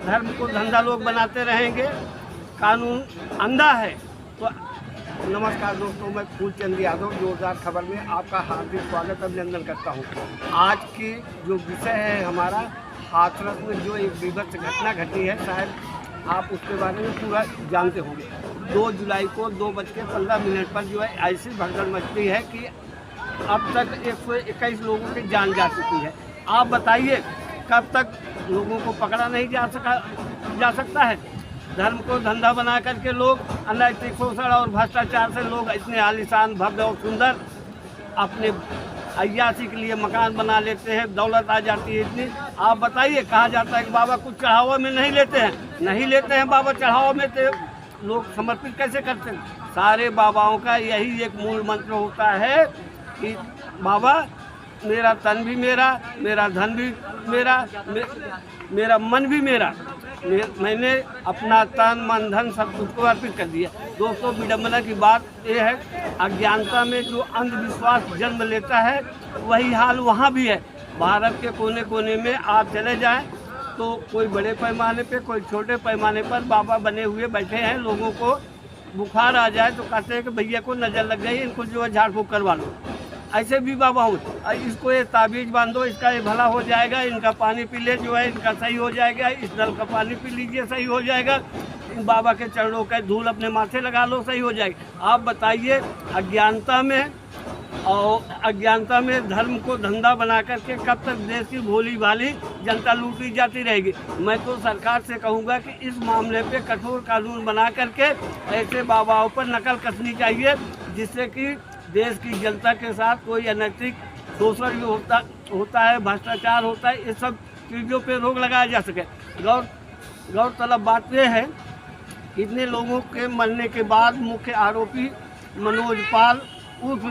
धर्म को धंधा लोग बनाते रहेंगे, कानून अंधा है। तो नमस्कार दोस्तों, मैं फूलचंद यादव जोरदार खबर में आपका हार्दिक स्वागत अभिनंदन करता हूँ। आज की जो विषय है हमारा, हाथरस में जो एक विभत्स घटना घटी है, शायद आप उसके बारे में पूरा जानते होंगे। 2 जुलाई को 2:15 पर जो है ऐसी भगदड़ मचती है कि अब तक 121 लोगों की जान जा चुकी है। आप बताइए कब तक लोगों को पकड़ा नहीं जा सकता है। धर्म को धंधा बना करके लोग अनैतिक शोषण और भ्रष्टाचार से लोग इतने आलीशान भव्य और सुंदर अपने अय्यासी के लिए मकान बना लेते हैं, दौलत आ जाती है इतनी। आप बताइए कहा जाता है कि बाबा कुछ चढ़ावा में नहीं लेते हैं बाबा चढ़ावा में, तो लोग समर्पित कैसे करते हैं। सारे बाबाओं का यही एक मूल मंत्र होता है कि बाबा मेरा तन भी मेरा, मेरा धन भी मेरा, मेरा मन भी मेरा, मैंने अपना तन मन धन सब कुछ को अर्पित कर दिया। दोस्तों, विडम्बना की बात यह है, अज्ञानता में जो अंधविश्वास जन्म लेता है वही हाल वहाँ भी है। भारत के कोने कोने में आप चले जाएं तो कोई बड़े पैमाने पे, कोई छोटे पैमाने पर बाबा बने हुए बैठे हैं। लोगों को बुखार आ जाए तो कहते हैं कि भैया को नज़र लग गई, इनको जो है झाड़ फूँक करवा लो। ऐसे भी बाबा हूँ, इसको ये ताबीज़ बांधो, इसका ये भला हो जाएगा, इनका पानी पी ले जो है इनका सही हो जाएगा, इस नल का पानी पी लीजिए सही हो जाएगा, इन बाबा के चरणों का धूल अपने माथे लगा लो सही हो जाएगा। आप बताइए, अज्ञानता में धर्म को धंधा बना करके कब तक देश की भोली भाली जनता लूटी जाती रहेगी। मैं तो सरकार से कहूँगा कि इस मामले पे कठोर कानून बना करके ऐसे बाबाओं पर नकल कसनी चाहिए, जिससे कि देश की जनता के साथ कोई अनैतिक शोषण जो होता है, भ्रष्टाचार होता है, इस सब चीज़ों पे रोक लगाया जा सके। गौरतलब बात यह है, इतने लोगों के मरने के बाद मुख्य आरोपी मनोज पाल उर्फ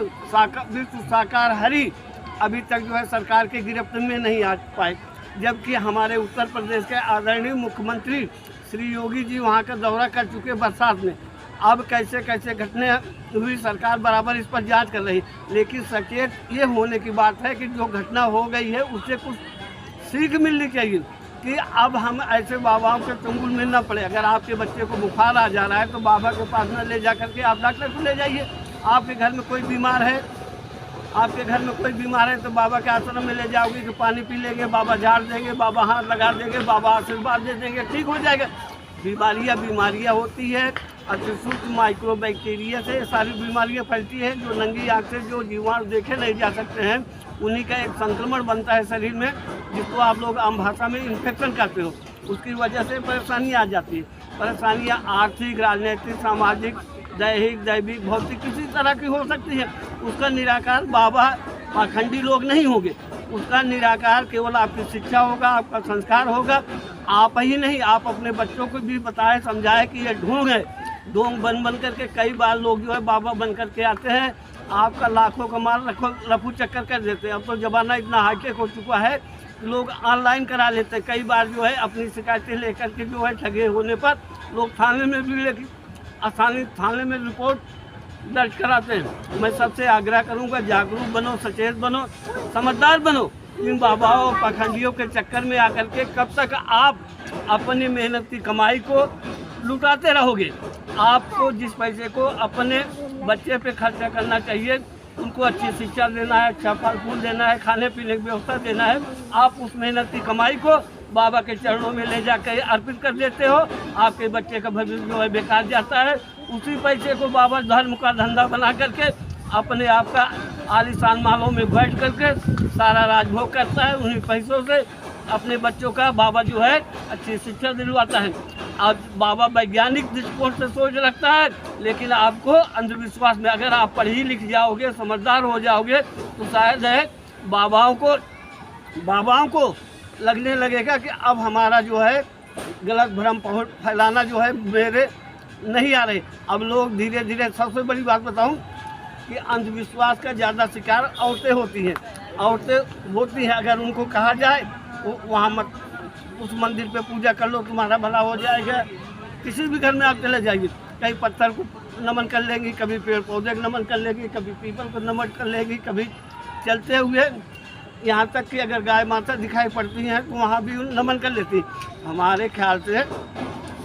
विश्व साकार हरि अभी तक जो है सरकार के गिरफ्त में नहीं आ पाए, जबकि हमारे उत्तर प्रदेश के आदरणीय मुख्यमंत्री श्री योगी जी वहाँ का दौरा कर चुके बरसात में। अब कैसे कैसे घटने हुई, सरकार बराबर इस पर जांच कर रही, लेकिन सचेत ये होने की बात है कि जो घटना हो गई है उससे कुछ सीख मिलनी चाहिए कि अब हम ऐसे बाबाओं के चंगुल में न पड़े। अगर आपके बच्चे को बुखार आ जा रहा है तो बाबा के पास न ले जा करके आप डॉक्टर को ले जाइए। आपके घर में कोई बीमार है, तो बाबा के आश्रम में ले जाओगे तो पानी पी लेंगे, बाबा झाड़ देंगे, बाबा हाथ लगा देंगे, बाबा आशीर्वाद दे देंगे, ठीक हो जाएगा। बीमारियाँ होती है, अतिसूक्ष्म माइक्रो बैक्टीरिया से सारी बीमारियाँ फैलती हैं, जो नंगी आँख से जो जीवाणु देखे नहीं जा सकते हैं, उन्हीं का एक संक्रमण बनता है शरीर में, जिसको आप लोग आम भाषा में इन्फेक्शन कहते हो। उसकी वजह से परेशानियाँ आ जाती है। परेशानियाँ आर्थिक, राजनीतिक, सामाजिक, दैविक, भौतिक किसी तरह की हो सकती है। उसका निराकार बाबा पाखंडी लोग नहीं होंगे, उसका निराकार केवल आपकी शिक्षा होगा, आपका संस्कार होगा। आप ही नहीं, आप अपने बच्चों को भी बताएं, समझाएं कि ये ढोंग है। ढोंग बन करके कई बार लोग जो है बाबा बन करके आते हैं, आपका लाखों का माल रफू चक्कर कर देते हैं। अब तो ज़माना इतना हाईटेक हो चुका है, लोग ऑनलाइन करा लेते हैं। कई बार जो है अपनी शिकायतें लेकर के जो है ठगे होने पर लोग थाने में भी थाने में रिपोर्ट दर्ज कराते हैं। मैं सबसे आग्रह करूंगा, जागरूक बनो, सचेत बनो, समझदार बनो। इन बाबाओं और पाखंडियों के चक्कर में आकर के कब तक आप अपनी मेहनत की कमाई को लुटाते रहोगे। आपको जिस पैसे को अपने बच्चे पे खर्चा करना चाहिए, उनको अच्छी शिक्षा देना है, अच्छा फल फूल देना है, खाने पीने की व्यवस्था देना है, आप उस मेहनत की कमाई को बाबा के चरणों में ले जाकर अर्पित कर देते हो। आपके बच्चे का भविष्य जो है बेकार जाता है। उसी पैसे को बाबा धर्म का धंधा बना करके अपने आप का आलीशान महलों में बैठ करके सारा राजभोग करता है। उन्हीं पैसों से अपने बच्चों का बाबा जो है अच्छी शिक्षा दिलवाता है। आज बाबा वैज्ञानिक दृष्टिकोण से सोच रखता है, लेकिन आपको अंधविश्वास में, अगर आप पढ़ी लिख जाओगे, समझदार हो जाओगे, तो शायद है बाबाओं को लगने लगेगा कि अब हमारा जो है गलत भ्रम फैलाना जो है मेरे नहीं आ रहे। अब लोग धीरे धीरे, सबसे बड़ी बात बताऊं कि अंधविश्वास का ज़्यादा शिकार औरतें होती हैं। अगर उनको कहा जाए वहाँ मत, उस मंदिर पे पूजा कर लो, तुम्हारा भला हो जाएगा। किसी भी घर में आप चले जाइए, कहीं पत्थर को नमन कर लेंगी, कभी पेड़ पौधे को नमन कर लेंगी, कभी पीपल को नमन कर लेंगी, कभी चलते हुए यहाँ तक कि अगर गाय माता दिखाई पड़ती हैं तो वहाँ भी नमन कर लेती। हमारे ख्याल से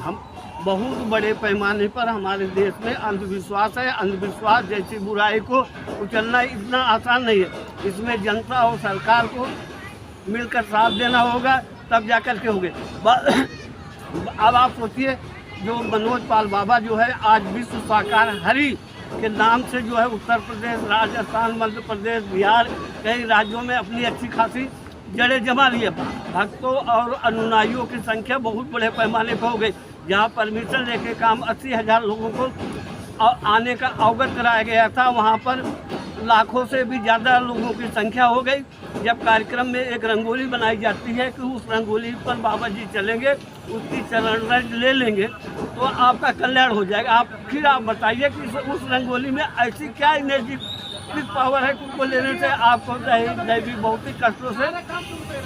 हम बहुत बड़े पैमाने पर हमारे देश में अंधविश्वास है। अंधविश्वास जैसी बुराई को कुचलना इतना आसान नहीं है। इसमें जनता और सरकार को मिलकर साथ देना होगा, तब जाकर के होंगे। अब आप सोचिए, जो मनोज पाल बाबा जो है आज विश्व शाकाहारी के नाम से जो है उत्तर प्रदेश, राजस्थान, मध्य प्रदेश, बिहार, कई राज्यों में अपनी अच्छी खासी जड़ें जमा लिए। भक्तों और अनुयायियों की संख्या बहुत बड़े पैमाने पर हो गई। जहाँ परमिशन लेके काम 80,000 लोगों को आने का अवगत कराया गया था, वहाँ पर लाखों से भी ज़्यादा लोगों की संख्या हो गई। जब कार्यक्रम में एक रंगोली बनाई जाती है कि उस रंगोली पर बाबा जी चलेंगे, उसकी चरण रज ले लेंगे तो आपका कल्याण हो जाएगा। आप बताइए कि उस रंगोली में ऐसी क्या एनर्जी पावर है कि उसको लेने से आपको दैवी भौतिक कष्टों से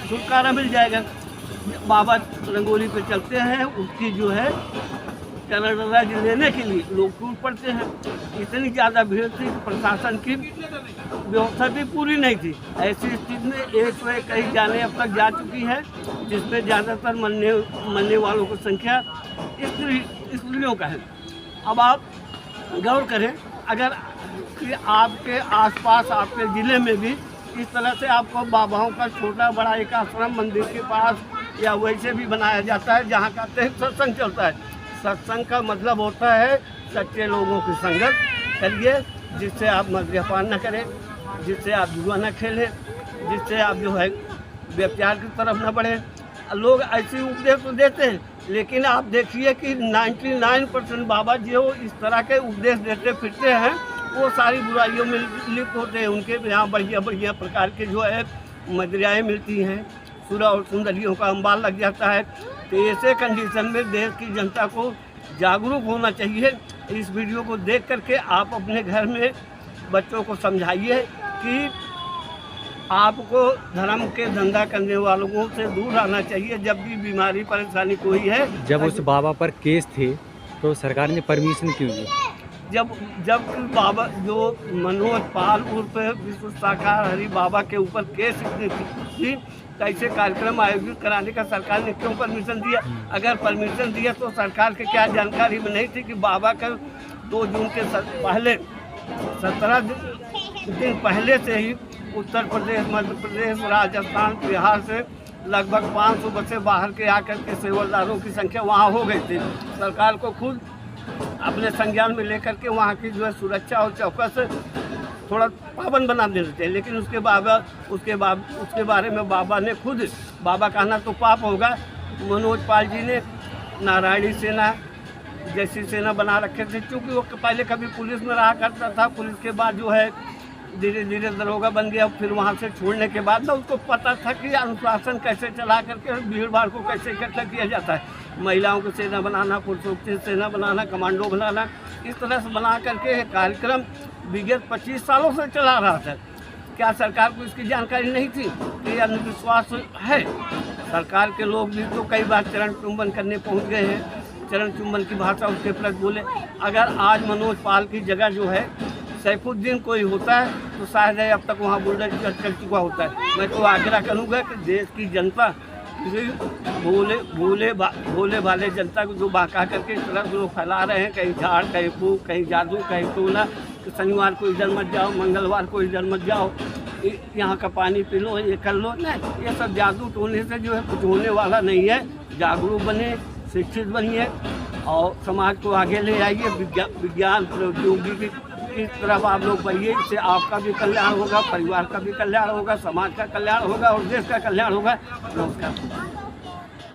छुटकारा मिल जाएगा। बाबा रंगोली पे चलते हैं, उसकी जो है चरण रज लेने के लिए लोग टूट पड़ते हैं। इतनी ज़्यादा भीड़ थी कि प्रशासन की व्यवस्था भी पूरी नहीं थी। ऐसी स्थिति में 101 कई जाने अब तक जा चुकी है, जिसमें ज़्यादातर मरने वालों की संख्या स्त्रियों का है। अब आप गौर करें, अगर कि आपके आसपास आपके ज़िले में भी इस तरह से आपको बाबाओं का छोटा बड़ा एक आश्रम मंदिर के पास या वैसे भी बनाया जाता है, जहाँ का सत्संग चलता है। सत्संग का मतलब होता है सच्चे लोगों की संगत करिए, जिससे आप मद्यपान न करें, जिससे आप जुआ न खेलें, जिससे आप जो है व्यभिचार की तरफ न बढ़ें। लोग ऐसे उपदेश तो देते हैं, लेकिन आप देखिए कि 99% बाबा जो इस तरह के उपदेश देते फिरते हैं, वो सारी बुराइयों में लिप्त होते हैं। उनके यहाँ बढ़िया बढ़िया प्रकार के जो है मदिराएँ मिलती हैं, सुरा और सुंदरियों का अंबार लग जाता है। तो ऐसे कंडीशन में देश की जनता को जागरूक होना चाहिए। इस वीडियो को देख करके आप अपने घर में बच्चों को समझाइए कि आपको धर्म के धंधा करने वालों से दूर रहना चाहिए। जब भी बीमारी परेशानी कोई है, जब उस बाबा पर केस थे तो सरकार ने परमिशन क्यों दी? जब बाबा जो मनोज पाल उर्फ विश्व शाकाहारी बाबा के ऊपर केस थी, कैसे कार्यक्रम आयोजित कराने का सरकार ने क्यों परमिशन दिया? अगर परमिशन दिया तो सरकार के क्या जानकारी में नहीं थी कि बाबा का 2 जून के पहले 17 दिन पहले से ही उत्तर प्रदेश, मध्य प्रदेश, राजस्थान, बिहार से लगभग 500 बसें बाहर के आकर के सेवादारों की संख्या वहाँ हो गई थी। सरकार को खुद अपने संज्ञान में लेकर के वहाँ की जो है सुरक्षा और चौकस थोड़ा पाबंद बना देते थे। लेकिन उसके बारे में बाबा ने खुद, बाबा कहना तो पाप होगा, मनोज पाल जी ने नारायणी सेना जैसी सेना बना रखे थे। क्योंकि वो पहले कभी पुलिस में रहा करता था, पुलिस के बाद जो है धीरे धीरे दरोगा बन गया। फिर वहाँ से छोड़ने के बाद ना उसको पता था कि अनुशासन कैसे चला करके भीड़ भाड़ को कैसे इकट्ठा किया जाता है। महिलाओं की सेना बनाना, पुरुषों की सेना बनाना, कमांडो बनाना, इस तरह से बना करके कार्यक्रम विगत 25 सालों से चला रहा था। क्या सरकार को इसकी जानकारी नहीं थी कि अंधविश्वास है? सरकार के लोग भी तो कई बार चरण चुंबन करने पहुँच गए हैं। चरण चुंबन की भाषा उसके प्रति बोले। अगर आज मनोज पाल की जगह जो है सैफुद्दीन कोई होता है तो शायद अब तक वहाँ बुलडोजर चल चुका होता है। मैं तो आग्रह करूँगा कि देश की जनता भोले भाले जनता को जो बाका करके इस तरह से लोग फैला रहे हैं, कहीं झाड़, कहीं फूक, कहीं जादू, कहीं टोला, शनिवार को इधर मत जाओ, मंगलवार को इधर मत जाओ, यहाँ का पानी पी लो, ये कर लो, नहीं, ये सब जादू टोने से जो है कुछ होने वाला नहीं है। जागरूक बने, शिक्षित बनिए और समाज को आगे ले आइए। विज्ञान प्रौद्योगिकी की तरफ आप लोग बढ़िए। इससे आपका भी कल्याण होगा, परिवार का भी कल्याण होगा, समाज का कल्याण होगा और देश का कल्याण होगा। नमस्कार।